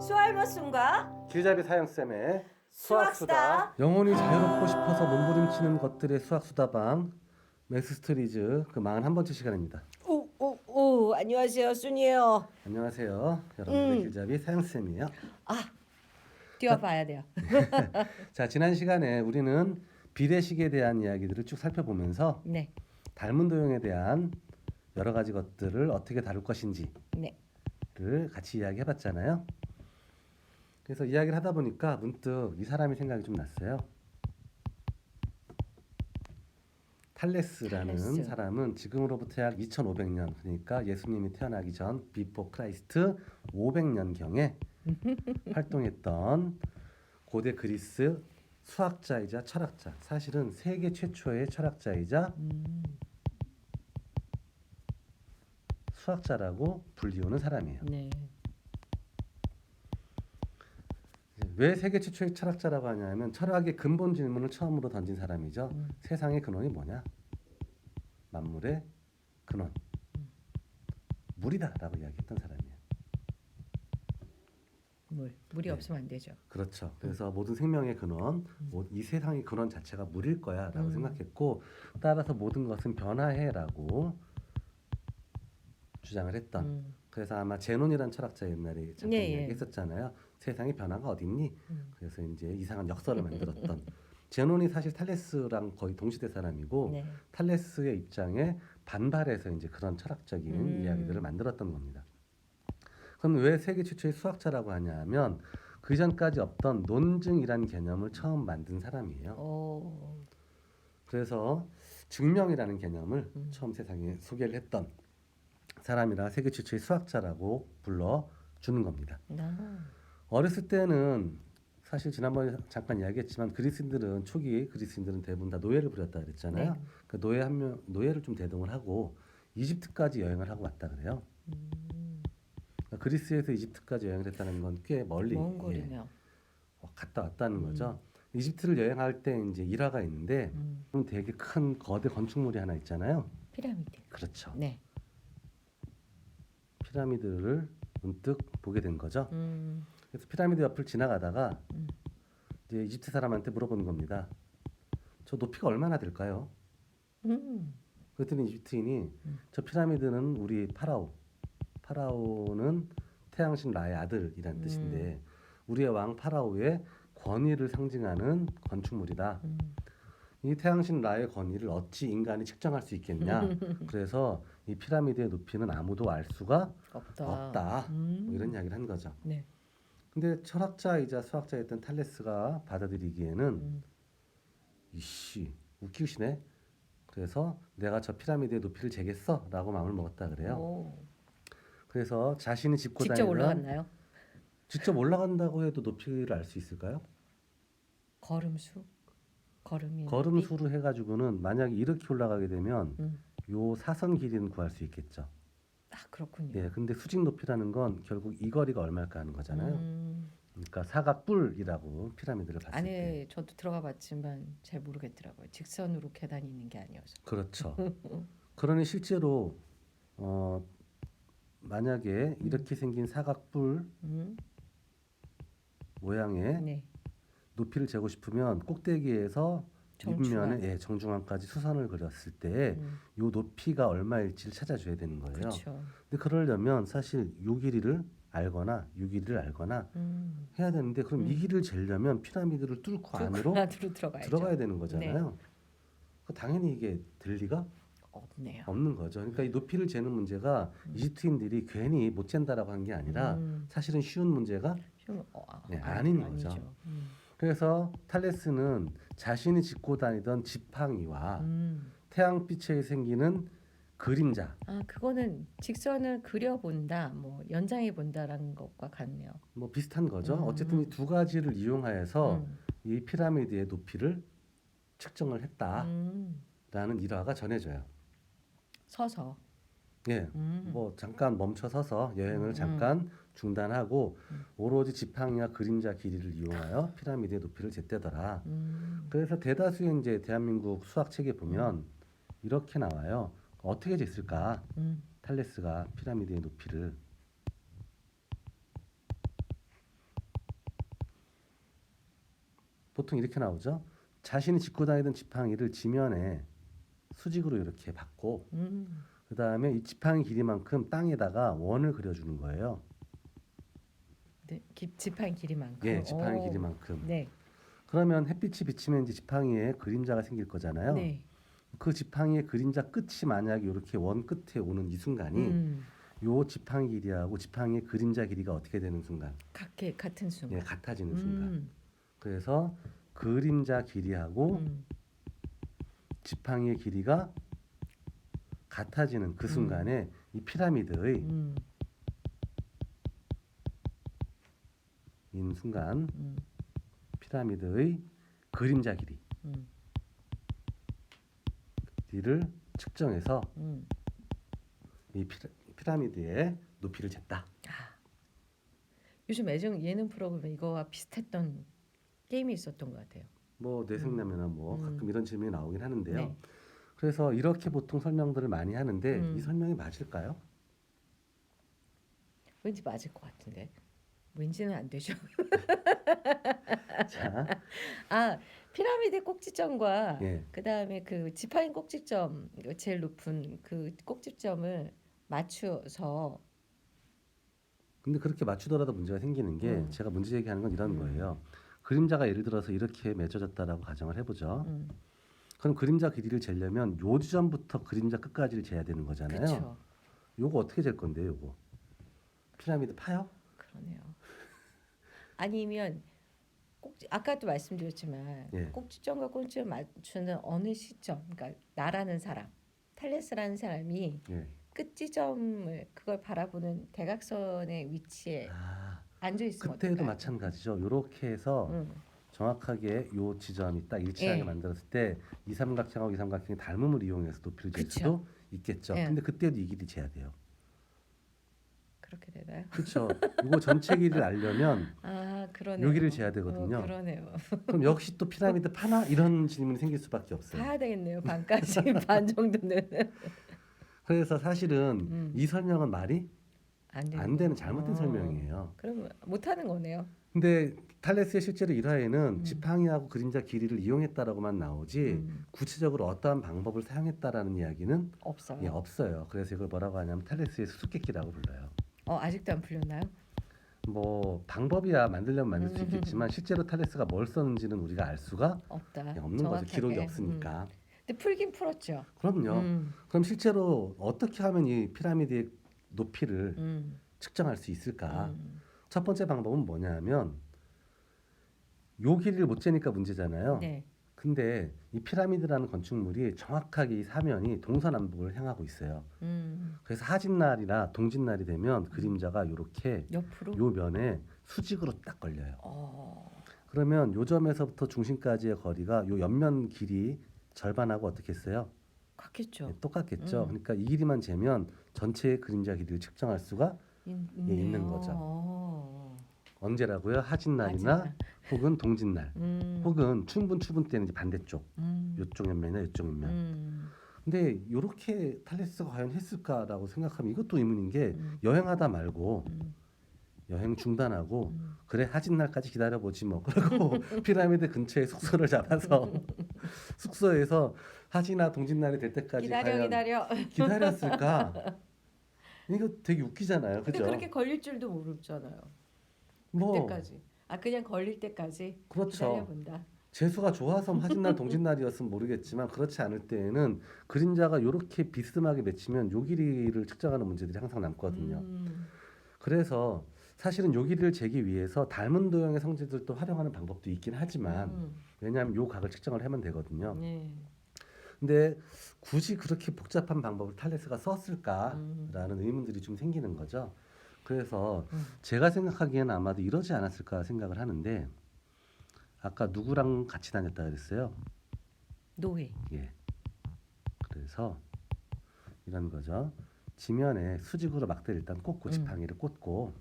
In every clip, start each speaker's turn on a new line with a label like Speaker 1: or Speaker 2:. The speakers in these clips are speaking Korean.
Speaker 1: 수알머슴과
Speaker 2: 길잡이 사형쌤의
Speaker 1: 수학수다.
Speaker 2: 영혼이 자유롭고 싶어서 몸부림치는 것들의 수학수다방 맥스스토리즈 그 41번째 시간입니다.
Speaker 1: 오, 안녕하세요, 순이에요.
Speaker 2: 안녕하세요. 여러분들의 길잡이 사형쌤이에요.
Speaker 1: 뛰어봐야 돼요.
Speaker 2: 자, 지난 시간에 우리는 비례식에 대한 이야기들을 쭉 살펴보면서
Speaker 1: 네,
Speaker 2: 닮은 도형에 대한 여러 가지 것들을 어떻게 다룰 것인지를
Speaker 1: 네.
Speaker 2: 같이 이야기해봤잖아요. 그래서 이야기를 하다 보니까 문득 이 사람이 생각이 좀 났어요. 탈레스라는
Speaker 1: 탈레스.
Speaker 2: 사람은 지금으로부터 약 2500년, 그러니까 예수님이 태어나기 전 비포 크라이스트 500년경에 활동했던 고대 그리스 수학자이자 철학자, 사실은 세계 최초의 철학자이자 수학자라고 불리우는 사람이에요.
Speaker 1: 네.
Speaker 2: 왜 세계 최초의 철학자라고 하냐면 철학의 근본 질문을 처음으로 던진 사람이죠. 세상의 근원이 뭐냐? 만물의 근원. 물이다라고 이야기했던 사람이에요.
Speaker 1: 물이
Speaker 2: 네.
Speaker 1: 없으면 안 되죠.
Speaker 2: 그렇죠. 그래서 모든 생명의 근원, 이 세상의 근원 자체가 물일 거야라고 생각했고, 따라서 모든 것은 변화해라고 주장을 했던. 그래서 아마 제논이라는 철학자 옛날에 잠깐
Speaker 1: 예, 예.
Speaker 2: 이야기했었잖아요. 세상에 변화가 어딨니? 그래서 이제 이상한 역설을 만들었던. 제논이 사실 탈레스랑 거의 동시대 사람이고,
Speaker 1: 네.
Speaker 2: 탈레스의 입장에 반발해서 이제 그런 철학적인 이야기들을 만들었던 겁니다. 그럼 왜 세계 최초의 수학자라고 하냐면 그 전까지 없던 논증이라는 개념을 처음 만든 사람이에요.
Speaker 1: 오,
Speaker 2: 그래서 증명이라는 개념을 처음 세상에 소개를 했던 사람이라 세계 최초의 수학자라고 불러주는 겁니다. 어렸을 때는 사실 지난번에 잠깐 이야기했지만 초기 그리스인들은 대부분 다 노예를 부렸다 그랬잖아요.
Speaker 1: 네.
Speaker 2: 그 노예를 좀 대동을 하고 이집트까지 여행을 하고 왔다 그래요. 그러니까 그리스에서 이집트까지 여행을 했다는 건 꽤 멀리
Speaker 1: 먼 거리네요.
Speaker 2: 갔다 왔다는 거죠. 이집트를 여행할 때 이제 일화가 있는데 되게 큰 거대 건축물이 하나 있잖아요.
Speaker 1: 피라미드.
Speaker 2: 그렇죠.
Speaker 1: 네.
Speaker 2: 피라미드를 문득 보게 된 거죠. 그래서 피라미드 옆을 지나가다가 이제 이집트 사람한테 물어보는 겁니다. 저 높이가 얼마나 될까요? 그랬더니 이집트인이 저 피라미드는 우리 파라오는 태양신 라의 아들이란 뜻인데 우리의 왕 파라오의 권위를 상징하는 건축물이다. 이 태양신 라의 권위를 어찌 인간이 측정할 수 있겠냐? 그래서 이 피라미드의 높이는 아무도 알 수가 없다. 뭐 이런 이야기를 한 거죠.
Speaker 1: 네.
Speaker 2: 근데 철학자이자 수학자였던 탈레스가 받아들이기에는 이씨 웃기시네. 그래서 내가 저 피라미드의 높이를 재겠어라고 마음을 먹었다 그래요.
Speaker 1: 오.
Speaker 2: 그래서 자신이 짚고
Speaker 1: 직접
Speaker 2: 다니던
Speaker 1: 올라갔나요?
Speaker 2: 직접 올라간다고 해도 높이를 알 수 있을까요?
Speaker 1: 걸음수? 걸음이
Speaker 2: 걸음수로 해가지고는 만약에 이렇게 올라가게 되면 요 사선 길이는 구할 수 있겠죠.
Speaker 1: 그렇군요.
Speaker 2: 예, 근데 수직 높이라는 건 결국 이 거리가 얼마일까 하는 거잖아요. 그러니까 사각뿔이라고 피라미드를 봤을 때.
Speaker 1: 안에 저도 들어가 봤지만 잘 모르겠더라고요. 직선으로 계단이 있는 게 아니어서.
Speaker 2: 그렇죠. 그러니 실제로 만약에 이렇게 생긴 사각뿔 모양의
Speaker 1: 네.
Speaker 2: 높이를 재고 싶으면 꼭대기에서
Speaker 1: 정중앙.
Speaker 2: 윗면에 정중앙까지 수선을 그렸을 때 요 높이가 얼마일지를 찾아줘야 되는 거예요.
Speaker 1: 그렇죠.
Speaker 2: 근데 그러려면 사실 요 길이를 알거나 요 길이를 알거나 해야 되는데 그럼 이 길이를 재려면 피라미드를 뚫고 안으로
Speaker 1: 안으로 들어가야죠.
Speaker 2: 들어가야 되는 거잖아요. 당연히 이게 될 리가
Speaker 1: 없네요.
Speaker 2: 없는 거죠. 그러니까 이 높이를 재는 문제가 이집트인들이 괜히 못 잰다라고 한 게 아니라 사실은 쉬운 문제가 아닌 거죠.
Speaker 1: 아니죠.
Speaker 2: 그래서 탈레스는 자신이 짚고 다니던 지팡이와 태양빛에 생기는 그림자,
Speaker 1: 그거는 직선을 그려본다, 뭐 연장해 본다라는 것과 같네요.
Speaker 2: 뭐 비슷한 거죠. 어쨌든 이 두 가지를 이용하여서 이 피라미드의 높이를 측정을 했다라는 일화가 전해져요.
Speaker 1: 서서.
Speaker 2: 예, 뭐 잠깐 멈춰 서서 여행을 잠깐 중단하고 오로지 지팡이와 그림자 길이를 이용하여 피라미드의 높이를 쟀대더라. 그래서 대다수의 이제 대한민국 수학 책에 보면 이렇게 나와요. 어떻게 쟀을까? 탈레스가 피라미드의 높이를 보통 이렇게 나오죠. 자신이 짚고 다니던 지팡이를 지면에 수직으로 이렇게 받고 그 다음에 이 지팡이 길이만큼 땅에다가 원을 그려주는 거예요.
Speaker 1: 네, 지팡이 길이만큼.
Speaker 2: 예, 지팡이
Speaker 1: 오.
Speaker 2: 길이만큼.
Speaker 1: 네.
Speaker 2: 그러면 햇빛이 비치면 이제 지팡이에 그림자가 생길 거잖아요.
Speaker 1: 네.
Speaker 2: 그 지팡이의 그림자 끝이 만약에 이렇게 원 끝에 오는 이 순간이 요 지팡이 길이하고 지팡이의 그림자 길이가 어떻게 되는 순간?
Speaker 1: 같은 순간.
Speaker 2: 예, 같아지는 순간.
Speaker 1: 음.
Speaker 2: 그래서 그림자 길이하고 지팡이의 길이가 같아지는 그 순간에 이 피라미드의 인 순간 피라미드의 그림자 길이를 측정해서 이 피라미드의 높이를 쟀다.
Speaker 1: 요즘 예능 프로그램에 이거와 비슷했던 게임이 있었던 것 같아요.
Speaker 2: 뭐 뇌생남이나 뭐 가끔 이런 질문이 나오긴 하는데요.
Speaker 1: 네.
Speaker 2: 그래서 이렇게 보통 설명들을 많이 하는데 이 설명이 맞을까요?
Speaker 1: 왠지 맞을 것 같은데. 왠지는 안 되죠.
Speaker 2: 자,
Speaker 1: 피라미드 꼭지점과
Speaker 2: 예.
Speaker 1: 그다음에 그 지팡이 꼭지점 제일 높은 그 꼭지점을 맞추어서
Speaker 2: 근데 그렇게 맞추더라도 문제가 생기는 게 제가 문제 제기하는 건 이런 거예요. 그림자가 예를 들어서 이렇게 맺어졌다라고 가정을 해보죠. 그럼 그림자 길이를 재려면 요 지점부터 그림자 끝까지를 재야 되는 거잖아요.
Speaker 1: 그렇죠.
Speaker 2: 요거 어떻게 잴 건데요, 요거? 피라미드 파요?
Speaker 1: 그러네요. 아니면 아까도 말씀드렸지만
Speaker 2: 예.
Speaker 1: 꼭지점과 꼭지점 맞추는 어느 시점, 그러니까 나라는 사람, 탈레스라는 사람이
Speaker 2: 예.
Speaker 1: 끝지점을 그걸 바라보는 대각선의 위치에 앉아 있으면
Speaker 2: 그때도
Speaker 1: 어떨까요?
Speaker 2: 마찬가지죠. 요렇게 해서 정확하게 요 지점이 딱 일치하게
Speaker 1: 예.
Speaker 2: 만들었을 때 이 삼각형하고 이 삼각형의 닮음을 이용해서 높이를 잴
Speaker 1: 그쵸.
Speaker 2: 수도 있겠죠.
Speaker 1: 예.
Speaker 2: 근데 그때도 이 길이 재야 돼요.
Speaker 1: 그렇게 되나요?
Speaker 2: 그렇죠. 이거 전체 길이를 알려면
Speaker 1: 그러네요.
Speaker 2: 여기를 재야 되거든요.
Speaker 1: 그러네요.
Speaker 2: 그럼 역시 또 피라미드 파나 이런 질문이 생길 수밖에 없어요.
Speaker 1: 봐야 되겠네요. 반까지 반 정도는
Speaker 2: 그래서 사실은 이 설명은 말이 안 되는 잘못된 설명이에요.
Speaker 1: 그럼 못 하는 거네요.
Speaker 2: 근데 탈레스의 실제로 일화에는 지팡이하고 그림자 길이를 이용했다라고만 나오지 구체적으로 어떠한 방법을 사용했다라는 이야기는
Speaker 1: 없어요.
Speaker 2: 예, 없어요. 그래서 이걸 뭐라고 하냐면 탈레스의 수수께끼라고 불러요.
Speaker 1: 아직도 안 풀렸나요?
Speaker 2: 뭐 방법이야 만들려면 만들 수 있겠지만 실제로 탈레스가 뭘 썼는지는 우리가 알 수가
Speaker 1: 없다.
Speaker 2: 예, 없는
Speaker 1: 정확하게.
Speaker 2: 거죠. 기록이 없으니까.
Speaker 1: 근데 풀긴 풀었죠.
Speaker 2: 그럼요. 그럼 실제로 어떻게 하면 이 피라미드의 높이를 측정할 수 있을까? 첫 번째 방법은 뭐냐면 요 길이를 못 재니까 문제잖아요.
Speaker 1: 네.
Speaker 2: 근데 이 피라미드라는 건축물이 정확하게 이 사면이 동서남북을 향하고 있어요. 그래서 하진날이나 동짓날이 되면 그림자가 이렇게
Speaker 1: 옆으로.
Speaker 2: 요 면에 수직으로 딱 걸려요. 그러면 요 점에서부터 중심까지의 거리가 요 옆면 길이 절반하고 어떻게 했어요?
Speaker 1: 같겠죠.
Speaker 2: 네, 똑같겠죠. 그러니까 이 길이만 재면 전체의 그림자 길이를 측정할 수가 있는 거죠. 언제라고요? 하진날이나 혹은 동짓날 혹은 추분 때는 이제 반대쪽 요쪽 옆면이나 요쪽 옆면. 근데 이렇게 탈레스가 과연 했을까라고 생각하면 이것도 의문인 게 여행하다 말고 여행 중단하고 그래 하진날까지 기다려보지 뭐 그러고 피라미드 근처에 숙소를 잡아서 숙소에서 하지나 동짓날이 될 때까지 과연 기다렸을까? 이거 되게 웃기잖아요,
Speaker 1: 근데
Speaker 2: 그죠?
Speaker 1: 그렇게 걸릴 줄도 모르잖아요.
Speaker 2: 뭐
Speaker 1: 그때까지. 그냥 걸릴 때까지
Speaker 2: 그렇죠.
Speaker 1: 기다려본다.
Speaker 2: 재수가 좋아서 하진날 동짓날이었으면 모르겠지만 그렇지 않을 때에는 그림자가 이렇게 비스듬하게 맺히면 요 길이를 측정하는 문제들이 항상 남거든요. 그래서 사실은 요 길이를 재기 위해서 닮은 도형의 성질들도 활용하는 방법도 있긴 하지만 왜냐하면 요 각을 측정을 하면 되거든요.
Speaker 1: 네.
Speaker 2: 근데 굳이 그렇게 복잡한 방법을 탈레스가 썼을까라는 의문들이 좀 생기는 거죠. 그래서 제가 생각하기에는 아마도 이러지 않았을까 생각을 하는데 아까 누구랑 같이 다녔다 그랬어요?
Speaker 1: 노예.
Speaker 2: 예. 그래서 이런 거죠. 지면에 수직으로 막대를 일단 꽂고 지팡이를 꽂고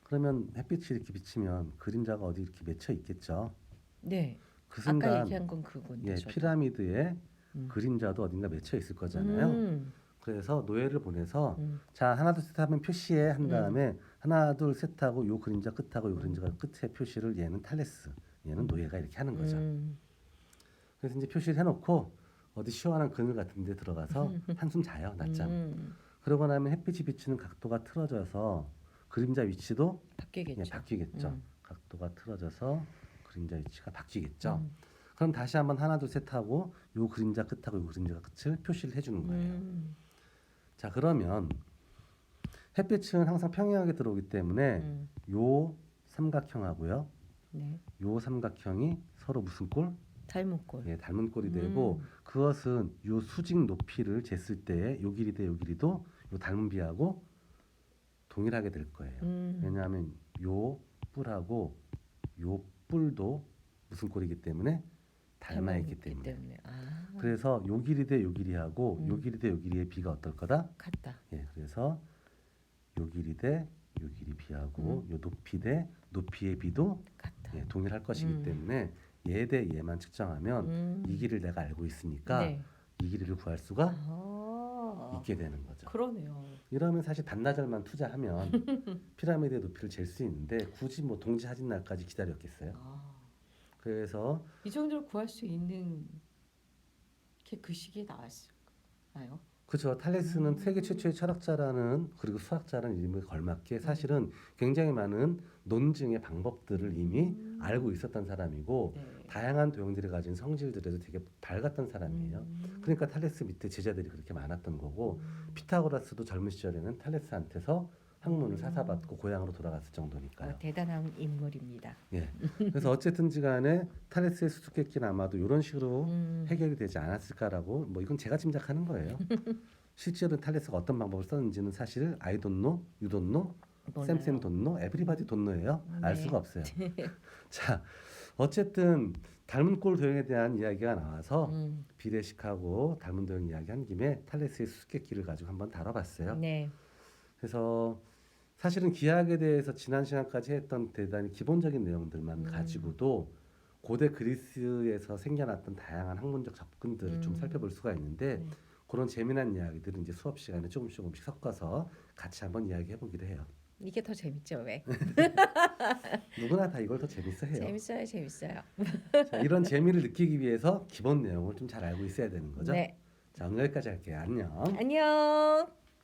Speaker 2: 그러면 햇빛이 이렇게 비치면 그림자가 어디 이렇게 맺혀 있겠죠.
Speaker 1: 네.
Speaker 2: 그
Speaker 1: 아까
Speaker 2: 순간
Speaker 1: 얘기한 건 그건데.
Speaker 2: 예,
Speaker 1: 저도.
Speaker 2: 피라미드에 그림자도 어딘가 맺혀 있을 거잖아요. 그래서 노예를 보내서 자 하나 둘 셋 하면 표시해 한 다음에 하나 둘 셋 하고 요 그림자 끝하고 요 그림자 끝에 표시를 얘는 탈레스 얘는 노예가 이렇게 하는 거죠.
Speaker 1: 음.
Speaker 2: 그래서 이제 표시를 해놓고 어디 시원한 그늘 같은 데 들어가서 한숨 자요, 낮잠.
Speaker 1: 음.
Speaker 2: 그러고 나면 햇빛이 비치는 각도가 틀어져서 그림자 위치도
Speaker 1: 바뀌겠죠.
Speaker 2: 바뀌겠죠.
Speaker 1: 음.
Speaker 2: 각도가 틀어져서 그림자 위치가 바뀌겠죠.
Speaker 1: 음.
Speaker 2: 그럼 다시 한번 하나 둘 셋 하고 요 그림자 끝하고 요 그림자 끝을 표시를 해주는 거예요. 자, 그러면 햇빛은 항상 평행하게 들어오기 때문에
Speaker 1: 음.
Speaker 2: 요 삼각형하고요,
Speaker 1: 네.
Speaker 2: 요 삼각형이 서로 무슨 꼴?
Speaker 1: 닮은 꼴.
Speaker 2: 예, 닮은 꼴이 되고 그것은 요 수직 높이를 쟀을 때 요 길이 대 요 길이도 요 닮은 비하고 동일하게 될 거예요. 왜냐하면 요 뿔하고 요 뿔도 무슨 꼴이기 때문에 닮아 있기 때문에.
Speaker 1: 아,
Speaker 2: 그래서 요 길이 대 요 길이하고 요 길이 대 요 길이의 비가 어떨 거다?
Speaker 1: 같다.
Speaker 2: 예, 그래서 요 길이 대 요 길이 비하고 요 높이 대 높이의 비도
Speaker 1: 같다.
Speaker 2: 예, 동일할 것이기 때문에 얘 대 얘만 측정하면 이 길이를 내가 알고 있으니까
Speaker 1: 네.
Speaker 2: 이 길이를 구할 수가
Speaker 1: 아,
Speaker 2: 있게 되는 거죠.
Speaker 1: 그러네요.
Speaker 2: 이러면 사실 반나절만 투자하면 피라미드의 높이를 잴 수 있는데 굳이 뭐 동지하진 날까지 기다렸겠어요.
Speaker 1: 아,
Speaker 2: 그래서
Speaker 1: 이 정도로 구할 수 있는 게 그 시기에 나왔을까요?
Speaker 2: 그죠. 탈레스는 세계 최초의 철학자라는 그리고 수학자라는 이름에 걸맞게 사실은 굉장히 많은 논증의 방법들을 이미 알고 있었던 사람이고
Speaker 1: 네.
Speaker 2: 다양한 도형들이 가진 성질들에도 되게 밝았던 사람이에요. 그러니까 탈레스 밑에 제자들이 그렇게 많았던 거고 피타고라스도 젊은 시절에는 탈레스한테서 학문을 사사받고 고향으로 돌아갔을 정도니까요.
Speaker 1: 대단한 인물입니다.
Speaker 2: 예. 그래서 어쨌든지 간에 탈레스의 수수께끼는 아마도 이런 식으로 해결이 되지 않았을까라고 뭐 이건 제가 짐작하는 거예요. 실제로 탈레스가 어떤 방법을 썼는지는 사실 I don't know, you don't know,
Speaker 1: 몰라요.
Speaker 2: 쌤 don't know, everybody don't know예요. 알
Speaker 1: 네.
Speaker 2: 수가 없어요. 자, 어쨌든 닮은 꼴 도형에 대한 이야기가 나와서 비례식하고 닮은 도형 이야기한 김에 탈레스의 수수께끼를 가지고 한번 다뤄봤어요.
Speaker 1: 네.
Speaker 2: 그래서 사실은 기하학에 대해서 지난 시간까지 했던 대단히 기본적인 내용들만 가지고도 고대 그리스에서 생겨났던 다양한 학문적 접근들을 좀 살펴볼 수가 있는데 그런 재미난 이야기들은 이제 수업 시간에 조금씩 섞어서 같이 한번 이야기해 보기로 해요.
Speaker 1: 이게 더 재밌죠, 왜?
Speaker 2: 누구나 다 이걸 더 재밌어 해요.
Speaker 1: 재밌어요, 재밌어요.
Speaker 2: 자, 이런 재미를 느끼기 위해서 기본 내용을 좀 잘 알고 있어야 되는 거죠.
Speaker 1: 네.
Speaker 2: 자, 오늘 여기까지 할게요. 안녕.
Speaker 1: 안녕.